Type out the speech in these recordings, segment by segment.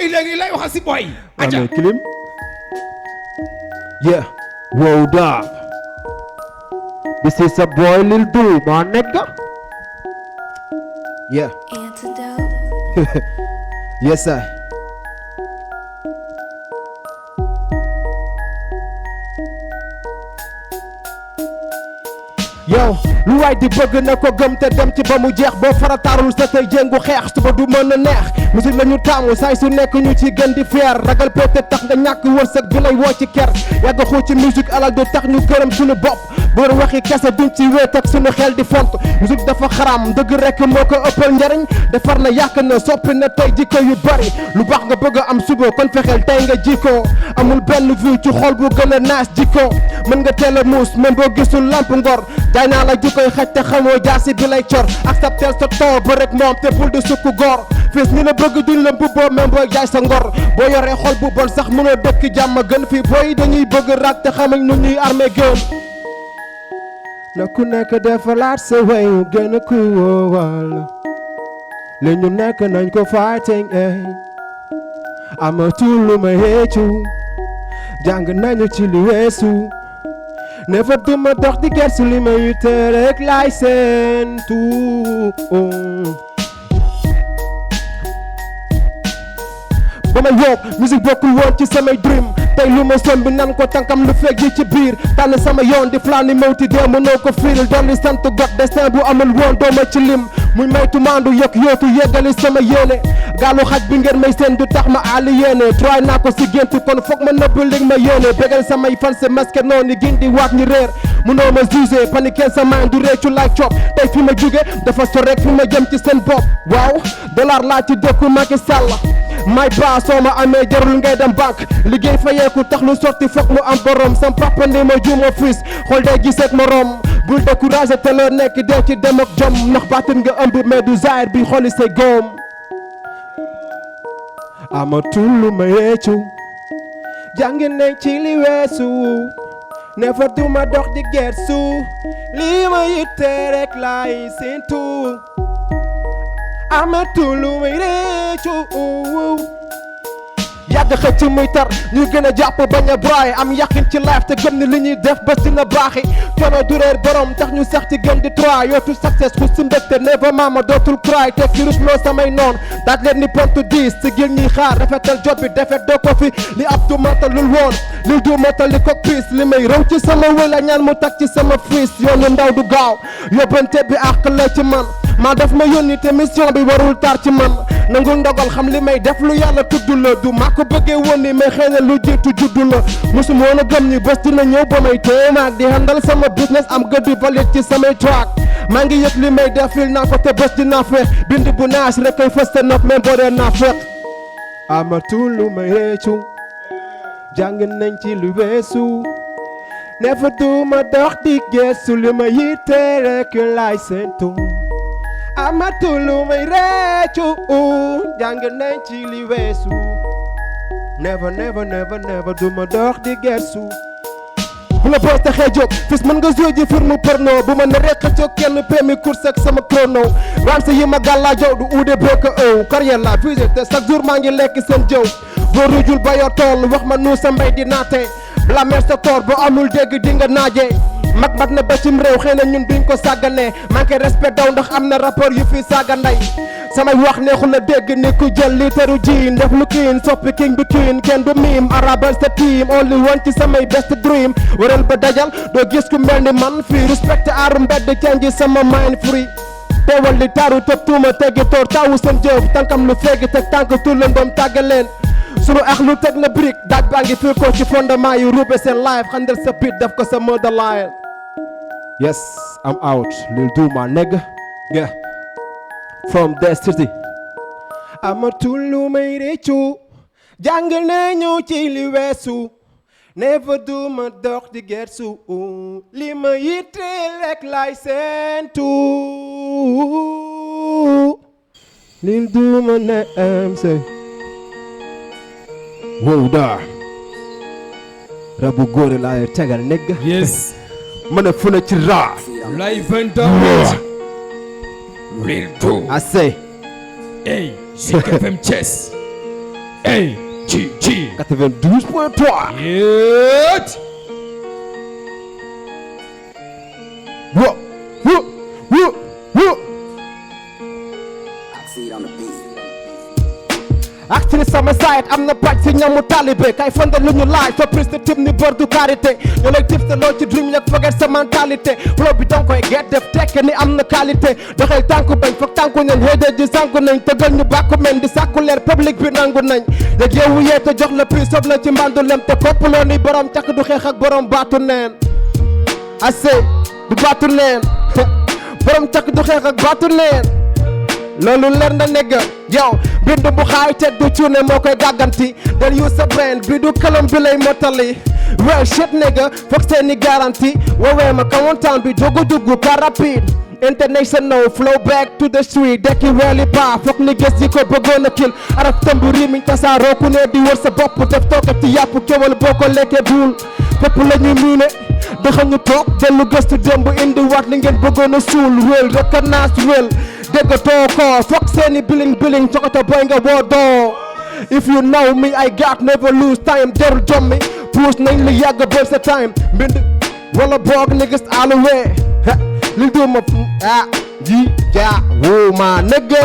léegi lay waxal si boy. Acha Kilim. Yeah. Whoa up. This is a boy Lil Dude, my nigga. Yeah. Antidote. Yes, sir. Yo, lu waay di bëgg na ko gëm te dem ci ba mu jeex boo farataarul sa tey jéngu xeex suba du mën a neex musique la ñu taamu saay su nekk ñu ci gën di fier ragal pété tax nga ñàkk wërsëg bi lay woo ci ker yàgg xuu ci musique alal du tax ñu gërëm suñu bopp bër waxi kese duñ ci wéet ak suñu xel di font musique dafa xaram dëgg rekk moo ko ëppal njariñ defar na yàq na soppi na tey jikko yu bari lu baax nga bëgg a am suba kon fexeel tey nga jikko amul benn vue ci xol bu gën a naas jikko mën nga teel a muus même boo gisul lamp ngor jaay naa la jikkoy xaj te xamoo jaasi bi lay cor acceptel sa toor ba rek moom te bul di sukku góor fis ñi la bëgg duñ la mbubboo même booy jaay sa ngor boo yoree xol bu bon sax mënoo dëkk jàmm gën fii booy dañuy bëgg raak te xamañ nu ñuy armé gën na ku nekk defalaat sa way gën a ku wóowal li ñu nekk nañ ko fighting amatul lu ma réccu jàng nañu ci li weesu nefa duma dox di gersu li ma yitte rek laay seentu ba ma yoog musique bokkul woon ci samay dream tey lu ma sombi nan ko tànkam lu fekk yi ci biir tànn sama yoon di flani mawti dee mënoo ko firil dolli sant got destin bu amul woon dooma ci lim muy maytu maandu yokk yootu yeggali sama yéene gaalu xaj bi ngeen may seen du tax ma aali yéene try naa ko si géntu kon foog ma nëbb lig ma yéene bégal samay fan se masque noonu gin di waat ñi réer mënoo ma jugé paniquer sa main du réccu laay coob tey fi ma jóge dafa so rek fi ma jëm ci seen bopp waaw dollar laa ci dëkku Macky Sall may ba soo ma amee jarul ngay dem banque liggéey fayeeku tax lu sotti foog mu am borom sam papa ni ma juuma fils xool day giseek morom bul découragé te loo nekk dee ci dem ak jom ndax baatin nga ëmb mais du zaahir bi xooli say góom amatul lu ma réccu jàng nañ ci li weesu ne fa duma dox di gersu li ma yitte rek laay séentu amatul lu may réccu yàgg xëcc muy tar ñuy gën a jàpp bañ a braay am yàqin ci life te gëm ni li ñuy def bés dina baaxi coono du réer borom tax ñu sax ci gën di try yootu success xus si mbégte never mama dootul cry te ci rusloo samay noon daaj leen ni pontu 10 si gil ñuy xaar rafetal jot bi defet doo ko fi li ab du matalul woon li du matali ko piis li may raw ci sama wëla ñaan mu tag ci sama fiis yoonu ndaw du gaaw yóbbante bi àq la ci man maa def ma yónni te mission bi warul tar ci man nangul ndogal xam li may def lu yàlla tudd la du maa ko bëggee woon ni mais xëy na lu jiitu juddu la musum woon a gëm ni bés dina ñëw ba may téemaak di handal sama business am gëddu balit ci samay track maa ngi yëg li may def fil naa ko te bés dina feex bind bu naas rek koy fës te nopp même boo dee naa feex amatul lu may réccu jàng nañ ci lu weesu nefa duma dox di geesu li ma yitte rek laay seentu amatul lu may réccu jàng nañ ci li weesu never never never never duma dox di gersu bu la boos taxee jóg fis mën nga jouer ji film porno bu ma ne rek xëccoo kenn permis course ak sama chrono ramse yi ma gàllaa jow du uude bokk ëw carrière la fusée te chaque jour maa ngi lekk seen jëw boo rujul ba yor tool wax ma nu sa mbay di naate la mer sa toor boo amul dégg di nga naaje mag mat na ba cim réew xëy na ñun duñ ko sàggane manqué respect daw ndax am na rapport yu fi saaga nday samay wax neexul na dégg ni ku jël literu jiin def lu kiin soppi king bi kiin kenn du miim arabal sa team only one ci samay best dream waral ba dajal doo gis ku mel ni man fii respect aaru mbedd canji sama mind free teewal li taaru tëb tuuma teggi toor tawu seen jëf tànkam lu feegi teg tànk tullan doom tàgge leen sunu ax lu teg na brique daaj baa ngi fii ko ci fondement yu ruube seen life xandal sa bit def ko sa mother line. Yes, I'm out. Lil do my nigga. Yeah. From the city. amatul lu may réccu jàng nañu ci li weesu never duma dox di gersu li ma yitte rek lay seentu lil duma ne am say wow da rabu góore laa tegal nigga yes mën a funa ci raa lay 20 ans Lil Do I say hey Zik FM Thiès Hey, G. 92.3. Yet. Whoa. Actrice sama side am na pàcc si ñamu talibé kay fonde lu ñu laaj fa prise de type ni bord du karité ñoo lay tif te loo ci dream yak forget sa mentalité flow bi danga koy get def tekk ni am na qualité doxel tànku bañ foog tànku nañ xëy ji sànku nañ tëgal ñu bàkku men di sàkku leer public bi nangu nañ léeg yeewu yee te jox la prix sob la ci mbandu lem te koppaloo ni borom càkk du xeex ak borom baatu neen assez du baatu neen borom càkk du xeex ak baatu neen loolu leer na nigga yow bindu bu xaay te du cuune moo koy gàgganti del use sa brain bi du kalam bi lay motali real shit nigga foog seeni garanti woowee ma kawantaan bi dugg car rapide international flow back to the street dekki weeli pa foog ni gës yi ko bëggoon a kil araf tëmb riimiñ tasaaroo ku ne di wër sa bopp def tooke ci yàpp kewal boo ko lekkee duul fépp la ñuy miine daxa ñu toog dellu gëstu démb indi waat li ngeen bëggoon a suul wéel recognize wéel dégg too ko foog seeni biling cokoto boy nga woo doo if you know me I got never lose time derul jommi puus nañ lu yàgg bër sa time mbind wala boog niggas all the way li duma ji ja woo ma nigga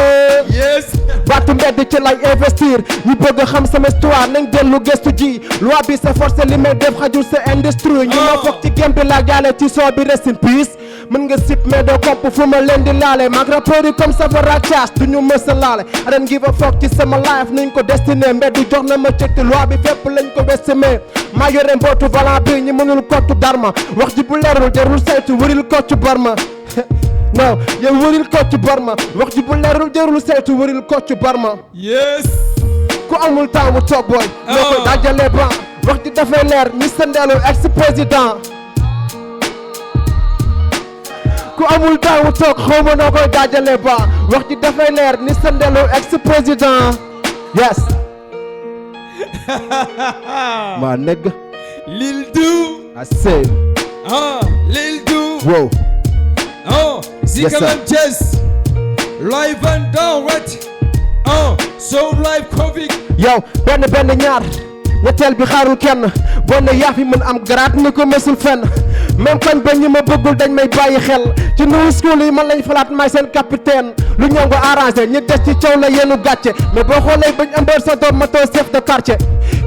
Yes. baatu mbedd ci lay investir ñu bëgg xam sama histoire nañ dellu gëstu ji loi bi sa force li may def xajul sa industrie ñu ma foog ci game bi la gaale ci soo bi rest in peace mën nga sip mais doo komp fu ma leen di laale mag rappeur yi comme Savara Cash du ñu mës a laale I don't give a fuck ci sama life nañ ko destiné mbedd jox na ma cëkk loi bi fépp lañ ko estimé maa yore mbootu valant bi ñi mënul kottu darma wax ji bu leerul jarul saytu wëril koccu barma non yow wëril koccu barma wax ji bu leerul jarul saytu wëril koccu barma Yes. ku amul temps mu toog booy ñoo koy dajale ban wax ji dafay leer ni sa ndeelu ex président ku amul temps mu toog xaw ma noo koy dajale ban wax ji dafay leer ni sa ndeelu ex président yes ma nigga Lil Do. I say Lil Do. wow Zika sir. Jazz. Live and direct. So live Covid. yow benn ñaar ñetteel bi xaarul kenn boo ne yaa fi mën am grade ni ko mësul fenn même koñ ba ñi ma bëggul dañ may bàyyi xel ci new school yi man lañ falaat may seen capitaine lu ñëw nga arrangé ñi des ci coow la yenu gàcce mais boo xoolee bañ ambassadeur ma too chef de quartier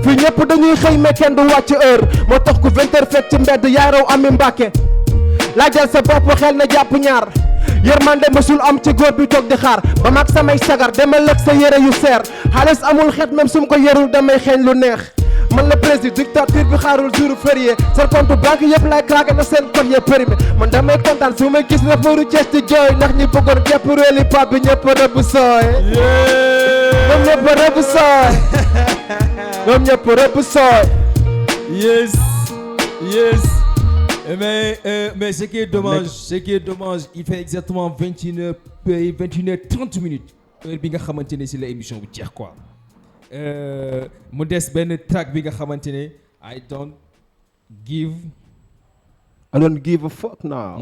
fii ñëpp dañuy xëy mais kenn du wàcc heure moo tax ku 20 heures fekk ci mbedd yaay raw ami Mbàkke laajal sa bopp xel na jàpp ñaar yërmande mësul am ci góor bi toog di xaar ba mag samay sagar demal lëg sa yére yu seer xaalis amul xeet même su ma ko yerul damay xeeñ lu neex man la président dictature bi xaarul jour férié seen compte banque yëpp lay craqué na seen code yee périmé man damay kontaan su may gis na fooru Cees di jooy ndax ñi bëggoon képp réeli pap bi ñëpp rëbb sooy ñoom ñëpp rëbb sooy ñoom ñëpp rëbb sooy Yes. Mais ce qui est dommage, il fait exactement 21h30 minutes. Heure bi nga xamante ne si la émission bu jeex quoi. Mu des benn track bi nga xamante ne I don't give a fuck now.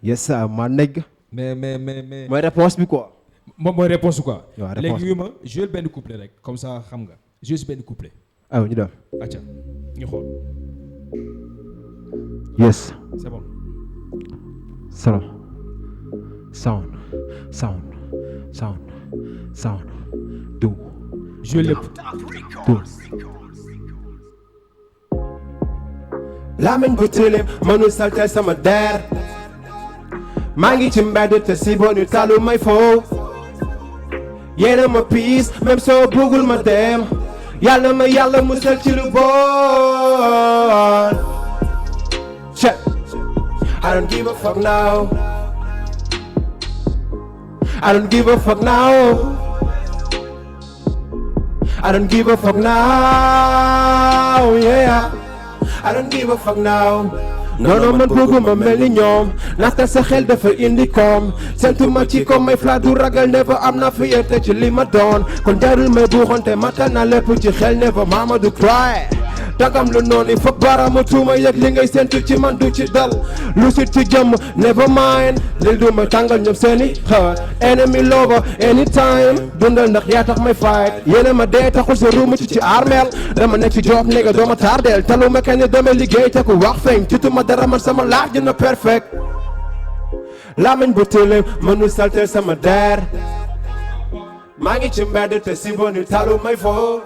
Yes sir ma nigga. mais mooy réponse bi quoi. moom mooy réponse quoi. waaw réponse léegi yu ma jouer benn couplet rek comme ça xam nga jouer si benn couplet. aywa ñu dem. acca ñu xool. yes. C'est bon. Solo. Sound. Do. Jouer lépp. Do. Lamiñ bu tilim mënul saltel sama der. maa ngi ci mbedd te si bon yu talu may foofu. yéena ma piis même soo bëggul ma dem. yàlla ma yàlla musal ci lu bon. check. I don't give a fuck now. I don't give a fuck now. I don't give a fuck now. Yeah. I don't give a fuck now. non man bëgguma mel ni ñoom ndaxte sa xel dafa indi koom sentuma ci ko may fla du ragal never am na fi yerte ci li ma doon kon jarul may buuxante matal na lépp ci xel never mama du cry dagam lu noonu fa baaraama tuuma yëg li ngay sentu ci man du ci dal lu sit ci jëmm never mind lil du ma tàngal ñoom seeni heart enemy lover anytime dundal ndax yaa tax may fight yéene ma dee taxul sa ruuma ci armeel dama nekk ci job nigga dooma tardeel talu ma kenn doome liggéey te ku wax feeñ tutuma dara man sama laaj dina perfect lamañ bu tilim mënu saltel sama der maa ngi ci mbedd te si boni talu may foo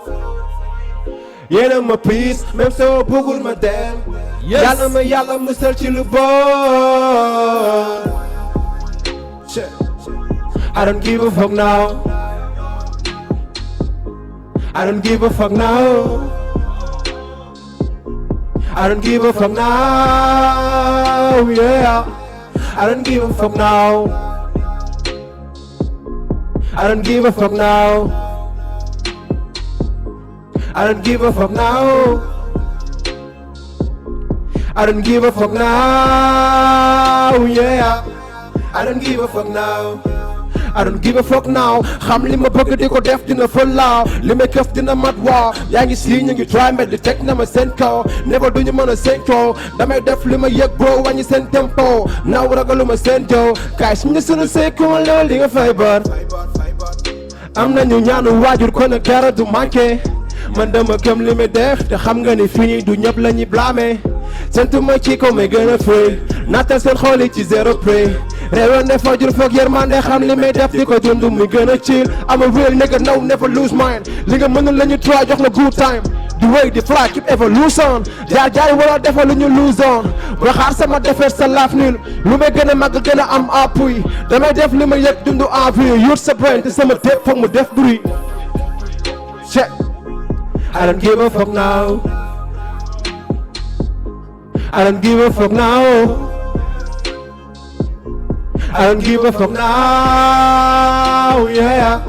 yéena ma peace même soo bëggul ma dem yàlla ma yàlla musal ci lu bon I don't give a fuck now I don't give a fuck now I don't give a fuck now yeah I don't give a fuck now I don't give a fuck now I don't give a fuck now I don't give a fuck now yeah I don't give a fuck now I don't give a fuck now xam li ma bëgg di ko def dina fa laaw li may këf dina mat waaw yaa ngi si ñu ngi try mbedd di teg na ma seen kaw never duñu mën a seen kaw damay def li ma yëg bro wàññi seen tempo naaw ragalu ma seen jow kaay suñu sunu seekoo lool di nga fay bar am nañu ñaanu waajur kon nag dara du manqué man dama gëm li may def te xam nga ni fii du ñëpp la ñuy blâmer sentu ma ci ko may gën a fay nattal seen xool yi ci zéro prix réewoon ne fajur foog yërmande xam li may def di ko dund muy gën a chill am a real nigga no never lose mind li nga mënul la ñu try jox la good time di wéy di fly keep evolution jaar jaay wala defal lu ñu lose on ba xaar sama defar sa laaf nul lu may gën a màgg gën a am appui damay def li ma yëg dund envie yut sa brain te sama dép foog mu def bruit check I don't give a fuck now I don't give a fuck now I don't give a fuck now yeah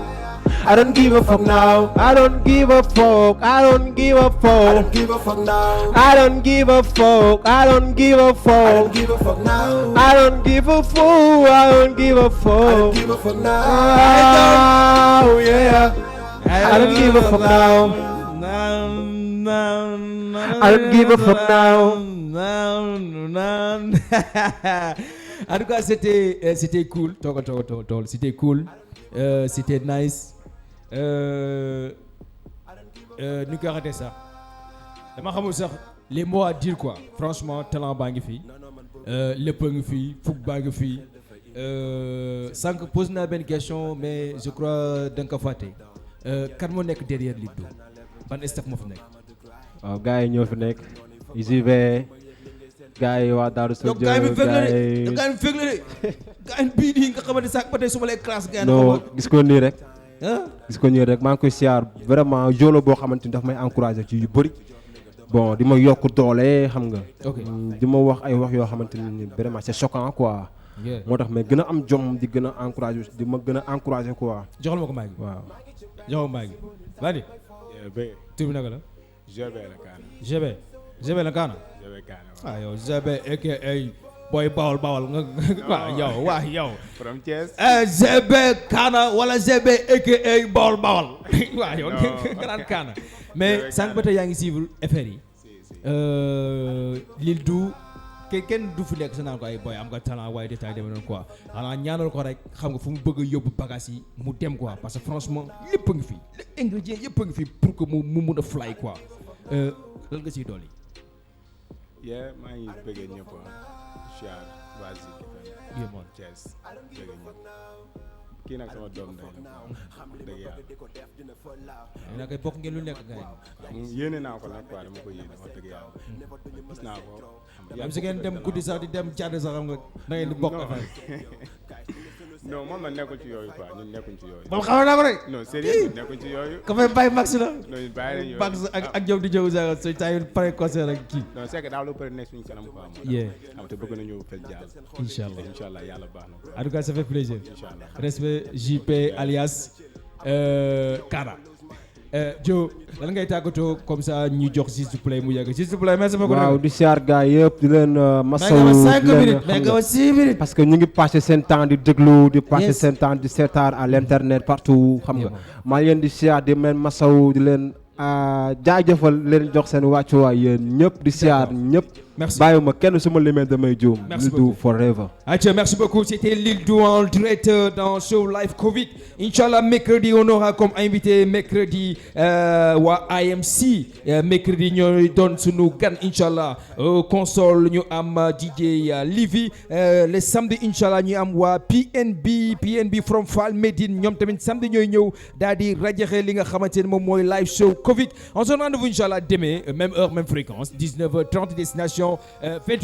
I don't give a fuck now I don't give a fuck I don't give a fuck I don't give a fuck now I don't give a fuck I don't give a fuck I don't give a fuck now I don't give a fuck I don't give a fuck I don't give a fuck now yeah I don't give a fuck now I don't give a fuck now. En tout cas, c'était cool. C'était cool. C'était nice. Nous ko raté ça. Dama xamul sax les mots à dire quoi. Franchement, talent baa ngi fi. Lépp a ngi fi, fukk baa ngi fi. Sànq pose naa benn question mais je crois da nga ko fàtte. Kan moo nekk derrière Lil Dou? Ban staff moo fi nekk? waaw gars yi ñoo fi nekk UGV gars yi waa Daaru Sow gars yi fekk la de gars yi fekk la de gars yi bii nii nga xamante sax ba tey su ma lay classe gars yi non gis ko nii rek gis ko nii rek maa ngi koy siyaar vraiment jolo boo xamante ni daf may encouragé ci yu bëri bon di ma yokk doole xam nga di ma wax ay wax yoo xamante ni vraiment c'est choquant quoi moo tax mais gën a am jom di gën a encouragé di ma gën a encouragé quoi joxal ma ko maa ngi waaw joxal ma maa ngi Vadi tur bi naka la GB la Kaana. GB la Kaana. GB Kaana waaw. ah yow GB aka boy bawal nga waaw yow. From Thiès. GB Kaana wala GB aka bawal waaw yow nga naan Kaana. mais sànq ba tey yaa ngi suivre affaire yi. Lil Dou kenn du fi nekk sa naan ko ay boy am nga talent waaye détail demee noonu quoi xanaa ñaanal ko rek xam nga fu mu bëgg a yóbbu bagage yi mu dem quoi parce que franchement lépp a ngi fi les ingrédients yëpp a ngi fi pour que mu mun a fly quoi lan nga siy dolli. maa ngi bëggee ñëpp Chiar Vazi yéen moom Thiès bëggee ñëpp kii nag sama doom day la dëgg yàlla. naa koy bokk ngeen lu nekk gars yi. yéene naa ko nag quoi dama ko yéene wax dëgg yàlla. gis naa ko. am si ngeen dem guddi sax di dem caade sax xam nga da ngeen di bokk affaire. non moom la nekkul ci yooyu quoi ñun nekkuñ ci yooyu. moom xamal naa ko rek. non sérieux nekkuñ ci yooyu. ka fay bàyyi max la. non ñun bàyyi nañ yooyu max ak Diop di Diop sax so saa yu pare concert ak kii. non c'est que daaw lu pare nekk suñu kanam quoi. am te bëgg nañu fel jàll. incha allah yàlla baax na. en tout cas ça fait plaisir. incha allah respect JP alias Kaana. Joe lan ngay tàggatoo comme ça ñu jox s'il vous plaît mu yàgg s'il vous plaît merci beaucoup. waaw di siyaar gars yëpp di leen masawu parce que ñu ngi passé seen temps di déglu di passé seen temps di seetaan à l'internet partout xam nga maa ngi leen di siyaar di leen masawu di leen jaajëfal leen jox seen wàccuwaay yéen ñëpp di siyaar ñëpp. Merci. bàyyiwuma kenn su ma limee damay juum. Merci Lil Dou forever. Atia, merci beaucoup. C'était Lil Dou en direct dans Show Live Covid. Inch'Allah, mercredi, on aura comme invité mercredi wa IMC. Mercredi, nous donne sous nous gan, Inch'Allah. Console, nous am DJ Livy. Le samedi, Inch'Allah, nous am wa PNB from Fall Medine. Nous tamit samedi, nous dadi radier li nga xamantene mom moy live show Covid. On se rendez-vous Inch'Allah demain, même heure, même fréquence, 19h30 destination 28